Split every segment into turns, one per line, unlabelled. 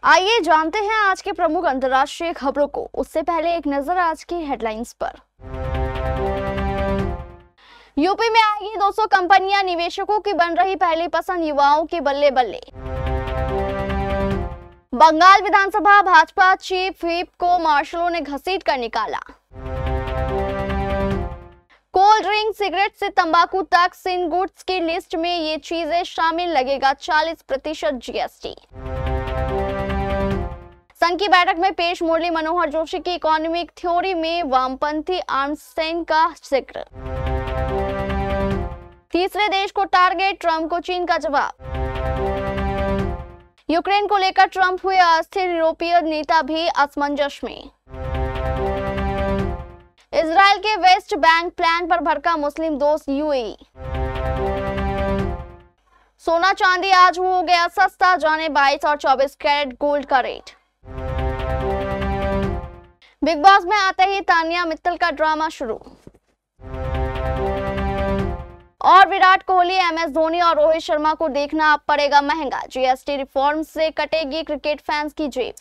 आइए जानते हैं आज के प्रमुख अंतर्राष्ट्रीय खबरों को। उससे पहले एक नजर आज की हेडलाइंस पर। यूपी में आएगी 200 कंपनियां, निवेशकों की बन रही पहली पसंद, युवाओं की बल्ले बल्ले। बंगाल विधानसभा भाजपा चीफ व्हिप को मार्शलों ने घसीट कर निकाला। कोल्ड ड्रिंक, सिगरेट से तंबाकू तक सिन गुड्स की लिस्ट में ये चीजें शामिल, लगेगा 40% जीएसटी। संघ की बैठक में पेश मुरली मनोहर जोशी की इकोनॉमिक थ्योरी में वामपंथी आर्नस्टाइन का जिक्र। तीसरे देश को टारगेट, ट्रंप को चीन का जवाब। यूक्रेन को लेकर ट्रंप हुए अस्थिर, यूरोपीय नेता भी असमंजस में। इजराइल के वेस्ट बैंक प्लान पर भड़का मुस्लिम दोस्त यूएई। सोना चांदी आज हो गया सस्ता, जाने 22 और 24 कैरेट गोल्ड का रेट। बिग बॉस में आते ही तानिया मित्तल का ड्रामा शुरू। और विराट कोहली, एमएस धोनी और रोहित शर्मा को देखना अब पड़ेगा महंगा, जीएसटी रिफॉर्म से कटेगी क्रिकेट फैंस की जेब।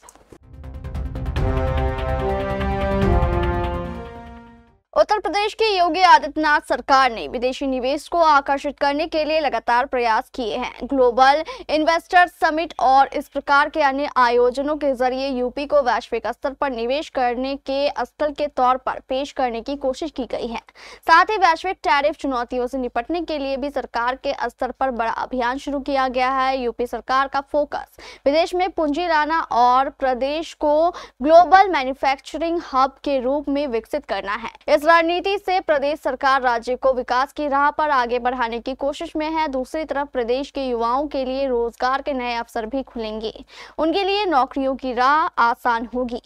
उत्तर प्रदेश की योगी आदित्यनाथ सरकार ने विदेशी निवेश को आकर्षित करने के लिए लगातार प्रयास किए हैं। ग्लोबल इन्वेस्टर समिट और इस प्रकार के अन्य आयोजनों के जरिए यूपी को वैश्विक स्तर पर निवेश करने के स्थल के तौर पर पेश करने की कोशिश की गई है। साथ ही वैश्विक टैरिफ चुनौतियों से निपटने के लिए भी सरकार के स्तर पर बड़ा अभियान शुरू किया गया है। यूपी सरकार का फोकस विदेश में पूंजी लाना और प्रदेश को ग्लोबल मैन्युफैक्चरिंग हब के रूप में विकसित करना है। इस रणनीति से प्रदेश सरकार राज्य को विकास की राह पर आगे बढ़ाने की कोशिश में है। दूसरी तरफ प्रदेश के युवाओं के लिए रोजगार के नए अवसर भी खुलेंगे, उनके लिए नौकरियों की राह आसान होगी।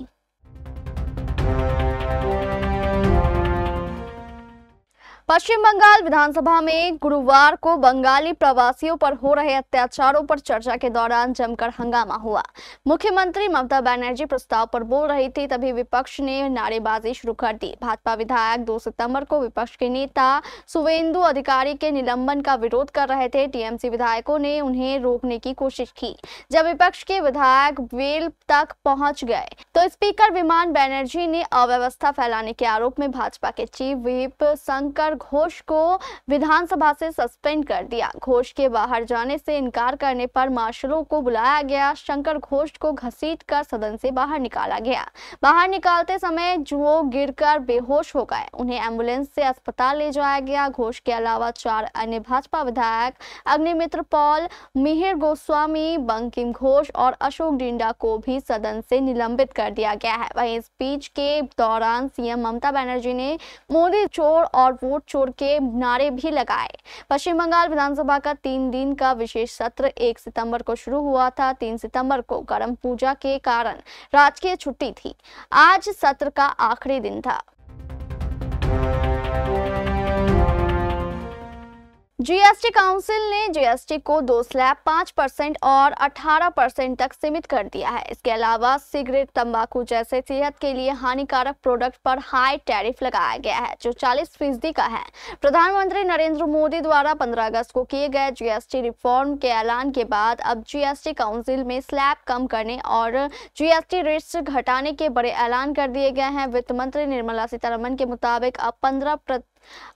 पश्चिम बंगाल विधानसभा में गुरुवार को बंगाली प्रवासियों पर हो रहे अत्याचारों पर चर्चा के दौरान जमकर हंगामा हुआ। मुख्यमंत्री ममता बनर्जी प्रस्ताव पर बोल रही थी, तभी विपक्ष ने नारेबाजी शुरू कर दी। भाजपा विधायक 2 सितंबर को विपक्ष के नेता शुवेंदु अधिकारी के निलंबन का विरोध कर रहे थे। टीएमसी विधायकों ने उन्हें रोकने की कोशिश की। जब विपक्ष के विधायक वेल तक पहुंच गए तो स्पीकर विमान बनर्जी ने अव्यवस्था फैलाने के आरोप में भाजपा के चीफ व्हिप शंकर घोष को विधानसभा से सस्पेंड कर दिया। घोष के बाहर जाने से इनकार करने पर मार्शलों को बुलाया गया। शंकर घोष को घसीटकर सदन से बाहर निकाला गया। बाहर निकालते समय वो गिरकर बेहोश हो गए। उन्हें एम्बुलेंस से अस्पताल ले जाया गया। घोष के अलावा 4 अन्य भाजपा विधायक अग्निमित्र पॉल, मिहिर गोस्वामी, बंकिम घोष और अशोक डिंडा को भी सदन से निलंबित कर दिया गया है। वहीं स्पीच के दौरान सीएम ममता बनर्जी ने मोदी चोर और वोट चोर के नारे भी लगाए। पश्चिम बंगाल विधानसभा का 3 दिन का विशेष सत्र 1 सितंबर को शुरू हुआ था। 3 सितंबर को करम पूजा के कारण राजकीय छुट्टी थी। आज सत्र का आखिरी दिन था। जीएसटी काउंसिल ने जीएसटी को 2 स्लैब 5% और 18% तक सीमित कर दिया है। इसके अलावा सिगरेट, तंबाकू जैसे सेहत के लिए हानिकारक प्रोडक्ट पर हाई टैरिफ लगाया गया है, जो 40% का है। प्रधानमंत्री नरेंद्र मोदी द्वारा 15 अगस्त को किए गए जीएसटी रिफॉर्म के ऐलान के बाद अब जीएसटी काउंसिल में स्लैब कम करने और जीएसटी रेट्स घटाने के बड़े ऐलान कर दिए गए हैं। वित्त मंत्री निर्मला सीतारमण के मुताबिक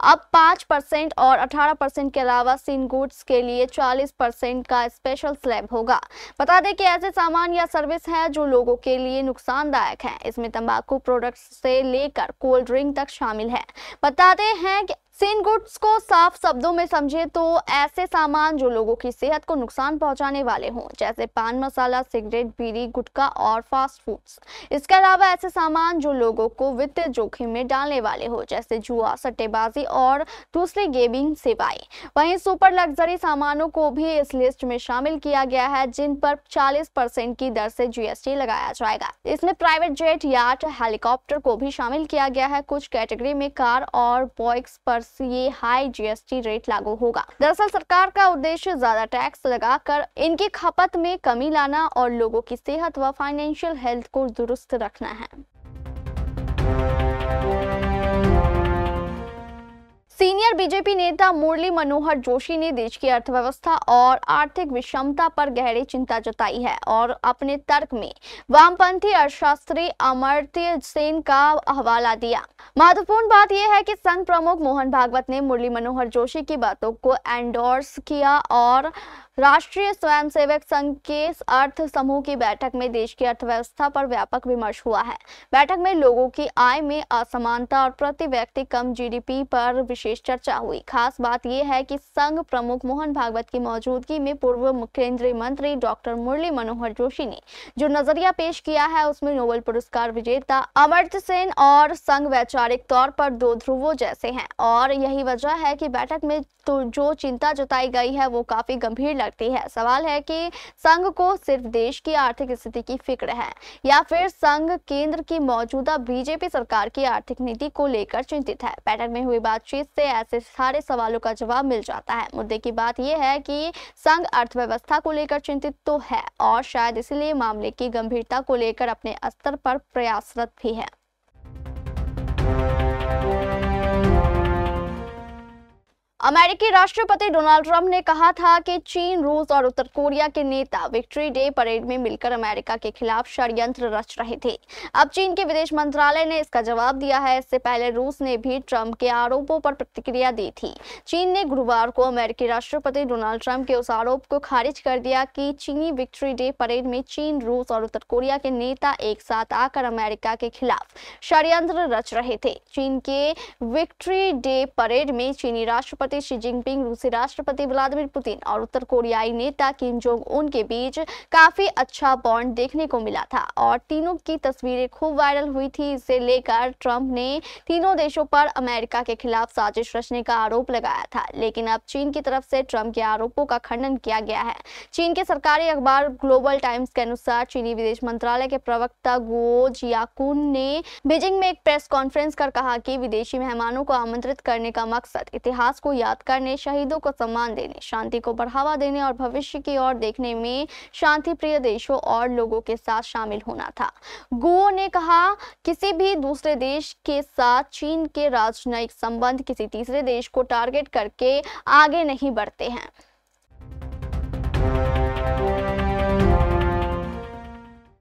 अब 5% और 18% के अलावा सिन गुड्स के लिए 40% का स्पेशल स्लैब होगा। बता दें कि ऐसे सामान या सर्विस है जो लोगों के लिए नुकसानदायक है। इसमें तंबाकू प्रोडक्ट्स से लेकर कोल्ड ड्रिंक तक शामिल है। बताते हैं कि सिन गुड्स को साफ शब्दों में समझे तो ऐसे सामान जो लोगों की सेहत को नुकसान पहुंचाने वाले हों, जैसे पान मसाला, सिगरेट, बीड़ी, गुटखा और फास्ट फूड्स। इसके अलावा ऐसे सामान जो लोगों को वित्तीय जोखिम में डालने वाले हो, जैसे जुआ, सट्टेबाजी और दूसरी गेमिंग सेवाएं। वहीं सुपर लग्जरी सामानों को भी इस लिस्ट में शामिल किया गया है, जिन पर 40% की दर से जीएसटी लगाया जाएगा। इसमें प्राइवेट जेट, याट, हेलीकॉप्टर को भी शामिल किया गया है। कुछ कैटेगरी में कार और बाइक्स पर ये हाई जीएसटी रेट लागू होगा। दरअसल सरकार का उद्देश्य ज्यादा टैक्स लगाकर इनकी खपत में कमी लाना और लोगों की सेहत व फाइनेंशियल हेल्थ को दुरुस्त रखना है। सीनियर बीजेपी नेता मुरली मनोहर जोशी ने देश की अर्थव्यवस्था और आर्थिक विषमता पर गहरी चिंता जताई है और अपने तर्क में वामपंथी अर्थशास्त्री अमर्त्य सेन का हवाला दिया। महत्वपूर्ण बात यह है कि संघ प्रमुख मोहन भागवत ने मुरली मनोहर जोशी की बातों को एंडोर्स किया और राष्ट्रीय स्वयंसेवक संघ के अर्थ समूह की बैठक में देश की अर्थव्यवस्था पर व्यापक विमर्श हुआ है। बैठक में लोगों की आय में असमानता और प्रति व्यक्ति कम जीडीपी पर विशेष चर्चा हुई। खास बात यह है कि संघ प्रमुख मोहन भागवत की मौजूदगी में पूर्व केंद्रीय मंत्री डॉक्टर मुरली मनोहर जोशी ने जो नजरिया पेश किया है उसमें नोबेल पुरस्कार विजेता अमर्त्य सेन और संघ वैचारिक तौर पर दो ध्रुवों जैसे हैं और यही वजह है कि बैठक में तो जो चिंता जताई गई है वो काफी गंभीर लगती है। सवाल है कि संघ को सिर्फ देश की आर्थिक स्थिति की फिक्र है या फिर संघ केंद्र की मौजूदा बीजेपी सरकार की आर्थिक नीति को लेकर चिंतित है। बैठक में हुई बातचीत से ऐसे सारे सवालों का जवाब मिल जाता है। मुद्दे की बात यह है कि संघ अर्थव्यवस्था को लेकर चिंतित तो है और शायद इसलिए मामले की गंभीरता को लेकर अपने स्तर पर प्रयासरत भी है। अमेरिकी राष्ट्रपति डोनाल्ड ट्रंप ने कहा था कि चीन, रूस और उत्तर कोरिया के नेता विक्ट्री डे परेड में मिलकर अमेरिका के खिलाफ षड्यंत्र रच रहे थे। अब चीन के विदेश मंत्रालय ने इसका जवाब दिया है। इससे पहले रूस ने भी ट्रंप के आरोपों पर प्रतिक्रिया दी थी। चीन ने गुरुवार को अमेरिकी राष्ट्रपति डोनाल्ड ट्रंप के उस आरोप को खारिज कर दिया कि चीनी विक्ट्री डे परेड में चीन, रूस और उत्तर कोरिया के नेता एक साथ आकर अमेरिका के खिलाफ षड्यंत्र रच रहे थे। चीन के विक्ट्री डे परेड में चीनी राष्ट्रपति शी जिनपिंग, रूसी राष्ट्रपति व्लादिमीर पुतिन और उत्तर कोरियाई नेता किम जोंग उन के बीच काफी अच्छा बॉन्ड देखने को मिला था और तीनों की तस्वीरें खूब वायरल हुई थी। इसे लेकर ट्रंप ने तीनों देशों पर अमेरिका के खिलाफ साजिश रचने का आरोप लगाया था, लेकिन अब चीन की तरफ से ट्रंप के आरोपों का खंडन किया गया है। चीन के सरकारी अखबार ग्लोबल टाइम्स के अनुसार चीनी विदेश मंत्रालय के प्रवक्ता गुओ जियाकुन ने बीजिंग में एक प्रेस कॉन्फ्रेंस कर कहा कि विदेशी मेहमानों को आमंत्रित करने का मकसद इतिहास को याद करने, शहीदों को सम्मान देने, शांति को बढ़ावा देने और भविष्य की ओर देखने में शांति प्रिय देशों और लोगों के साथ शामिल होना था। गुओ ने कहा, किसी भी दूसरे देश के साथ चीन के राजनयिक संबंध किसी तीसरे देश को टारगेट करके आगे नहीं बढ़ते हैं।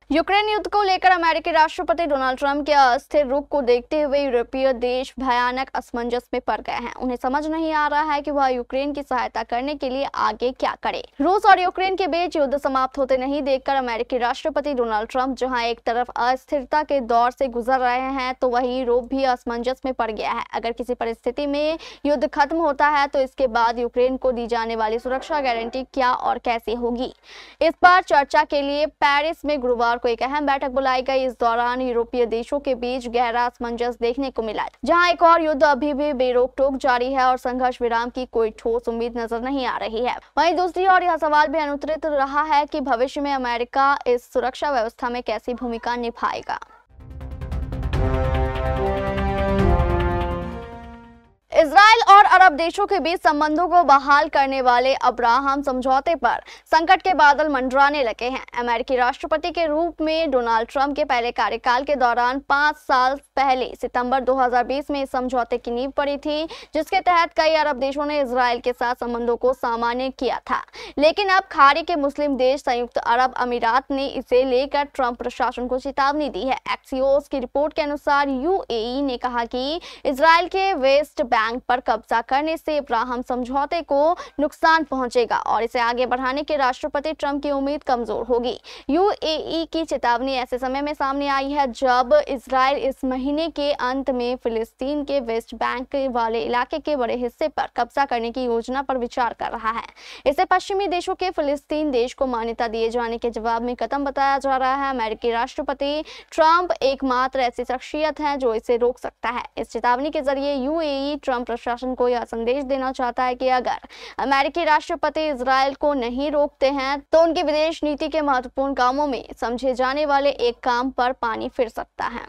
यूक्रेन युद्ध को लेकर अमेरिकी राष्ट्रपति डोनाल्ड ट्रंप के अस्थिर रुख को देखते हुए यूरोपीय देश भयानक असमंजस में पड़ गए हैं। उन्हें समझ नहीं आ रहा है कि वह यूक्रेन की सहायता करने के लिए आगे क्या करे। रूस और यूक्रेन के बीच युद्ध समाप्त होते नहीं देखकर अमेरिकी राष्ट्रपति डोनाल्ड ट्रंप जहां एक तरफ अस्थिरता के दौर से गुजर रहे हैं तो वहीं यूरोप भी असमंजस में पड़ गया है। अगर किसी परिस्थिति में युद्ध खत्म होता है तो इसके बाद यूक्रेन को दी जाने वाली सुरक्षा गारंटी क्या और कैसे होगी, इस पर चर्चा के लिए पेरिस में गुरुवार को एक अहम बैठक बुलाई गई। इस दौरान यूरोपीय देशों के बीच गहरा असमंजस देखने को मिला, जहां एक और युद्ध अभी भी बेरोक टोक जारी है और संघर्ष विराम की कोई ठोस उम्मीद नजर नहीं आ रही है। वहीं दूसरी ओर यह सवाल भी अनुत्तरित रहा है कि भविष्य में अमेरिका इस सुरक्षा व्यवस्था में कैसी भूमिका निभाएगा। इजराइल और अरब देशों के बीच संबंधों को बहाल करने वाले अब्राहम समझौते पर संकट के बादल मंडराने लगे हैं। अमेरिकी राष्ट्रपति के रूप में डोनाल्ड ट्रंप के पहले कार्यकाल के दौरान 5 साल पहले सितंबर 2020 में इस समझौते की नींव पड़ी थी, जिसके तहत कई अरब देशों ने इजराइल के साथ संबंधों को सामान्य किया था। लेकिन अब खाड़ी के मुस्लिम देश संयुक्त अरब अमीरात ने इसे लेकर ट्रंप प्रशासन को चेतावनी दी है। एक्सियोस की रिपोर्ट के अनुसार यूएई ने कहा कि इजराइल के वेस्ट बैंक पर कब्जा करने से अब्राहम समझौते को नुकसान पहुंचेगा और इसे आगे बढ़ाने के राष्ट्रपति ट्रंप की उम्मीद कमजोर होगी। यूएई की चेतावनी ऐसे समय में सामने आई है जब इजराइल इस महीने के अंत में फिलिस्तीन के वेस्ट बैंक वाले इलाके के बड़े हिस्से पर कब्जा करने की योजना पर विचार कर रहा है। इसे पश्चिमी देशों के फिलिस्तीन देश को मान्यता दिए जाने के जवाब में कदम बताया जा रहा है। अमेरिकी राष्ट्रपति ट्रंप एकमात्र ऐसी शख्सियत है जो इसे रोक सकता है। इस चेतावनी के जरिए यूएई ट्रंप प्रशासन को यह संदेश देना चाहता है कि अगर अमेरिकी राष्ट्रपति इजराइल को नहीं रोकते हैं तो उनकी विदेश नीति के महत्वपूर्ण कामों में समझे जाने वाले एक काम पर पानी फिर सकता है।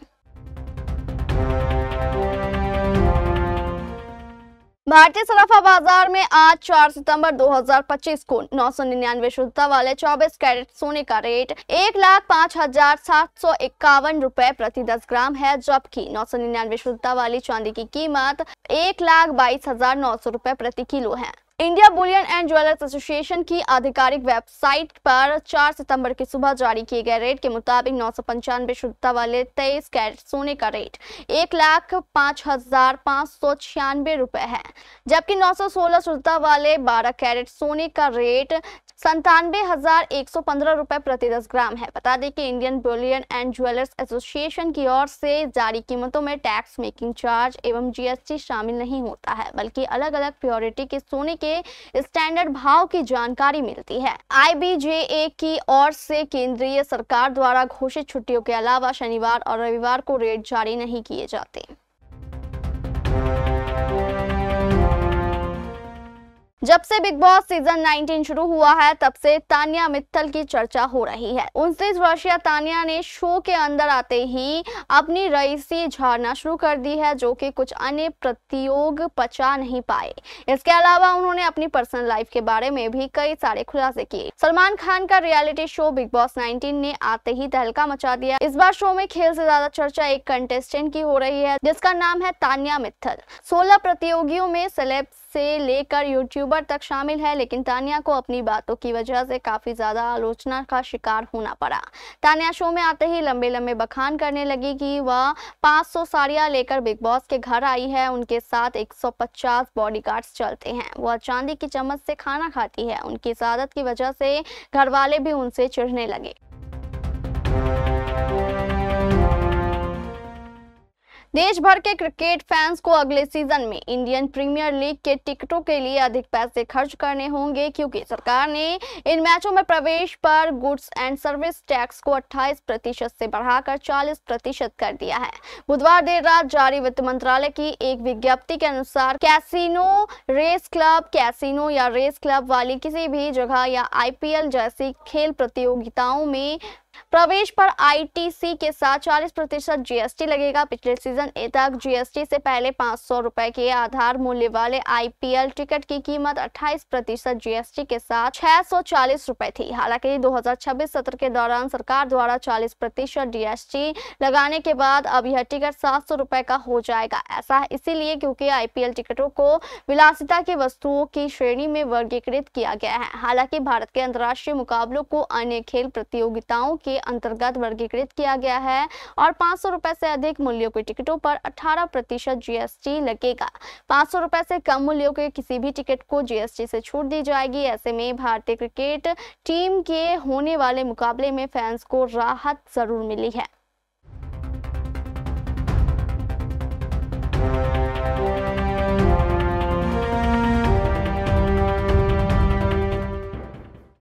भारतीय सराफा बाजार में आज 4 सितंबर 2025 को 999 शुद्धता वाले 24 कैरेट सोने का रेट 1,05,751 रुपए प्रति 10 ग्राम है, जबकि 999 शुद्धता वाली चांदी की कीमत 1,22,900 रुपए प्रति किलो है। India Boolean and jewellers association की आधिकारिक वेबसाइट पर 4 सितंबर की सुबह जारी किए गए रेट के मुताबिक 995 शुद्धता वाले 23 कैरेट सोने का रेट 1,05,596 रुपए है, जबकि 916 शुद्धता वाले 12 कैरेट सोने का रेट 97,115 रुपए प्रति 10 ग्राम है। बता दें कि Indian Boolean and jewellers association की ओर से जारी कीमतों में टैक्स मेकिंग चार्ज एवं जीएसटी शामिल नहीं होता है, बल्कि अलग अलग प्योरिटी के सोने के स्टैंडर्ड भाव की जानकारी मिलती है। आईबीजेए की ओर से केंद्रीय सरकार द्वारा घोषित छुट्टियों के अलावा शनिवार और रविवार को रेट जारी नहीं किए जाते। जब से बिग बॉस सीजन 19 शुरू हुआ है, तब से तान्या मित्तल की चर्चा हो रही है। 29 वर्षीय तान्या ने शो के अंदर आते ही अपनी रईसी झाड़ना शुरू कर दी है, जो कि कुछ अन्य प्रतियोग पचा नहीं पाए। इसके अलावा उन्होंने अपनी पर्सनल लाइफ के बारे में भी कई सारे खुलासे किए। सलमान खान का रियलिटी शो बिग बॉस 19 ने आते ही तहलका मचा दिया। इस बार शो में खेल से ज्यादा चर्चा एक कंटेस्टेंट की हो रही है, जिसका नाम है तान्या मित्तल। 16 प्रतियोगियों में सेलेब से लेकर यूट्यूबर तक शामिल है, लेकिन तान्या को अपनी बातों की वजह से काफी ज्यादा आलोचना का शिकार होना पड़ा। तान्या शो में आते ही लंबे लंबे बखान करने लगी कि वह 500 साड़ियां लेकर बिग बॉस के घर आई है, उनके साथ 150 बॉडीगार्ड्स चलते हैं, वह चांदी की चम्मच से खाना खाती है। उनकी इस आदत की वजह से घर वाले भी उनसे चिढ़ने लगे। देश भर के क्रिकेट फैंस को अगले सीजन में इंडियन प्रीमियर लीग के टिकटों के लिए अधिक पैसे खर्च करने होंगे, क्योंकि सरकार ने इन मैचों में प्रवेश पर गुड्स एंड सर्विस टैक्स को 28% से बढ़ाकर 40% कर दिया है। बुधवार देर रात जारी वित्त मंत्रालय की एक विज्ञप्ति के अनुसार कैसीनो, रेस क्लब, कैसीनो या रेस क्लब वाली किसी भी जगह या आईपीएल जैसी खेल प्रतियोगिताओं में प्रवेश पर आईटीसी के साथ 40% जीएसटी लगेगा। पिछले सीजन तक जीएसटी से पहले 500 रुपए के आधार मूल्य वाले आईपीएल टिकट की कीमत 28% जीएसटी के साथ 640 रुपए थी। हालांकि 2026 सत्र के दौरान सरकार द्वारा 40% जीएसटी लगाने के बाद अब यह टिकट 700 रुपए का हो जाएगा। ऐसा इसीलिए क्योंकि आईपीएल टिकटों को विलासिता की वस्तुओं की श्रेणी में वर्गीकृत किया गया है। हालांकि भारत के अंतर्राष्ट्रीय मुकाबलों को अन्य खेल प्रतियोगिताओं के अंतर्गत वर्गीकृत किया गया है और 500 रुपए से अधिक मूल्यों के टिकटों पर 18% जीएसटी लगेगा। 500 रुपए से कम मूल्यों के किसी भी टिकट को जीएसटी से छूट दी जाएगी। ऐसे में भारतीय क्रिकेट टीम के होने वाले मुकाबले में फैंस को राहत जरूर मिली है।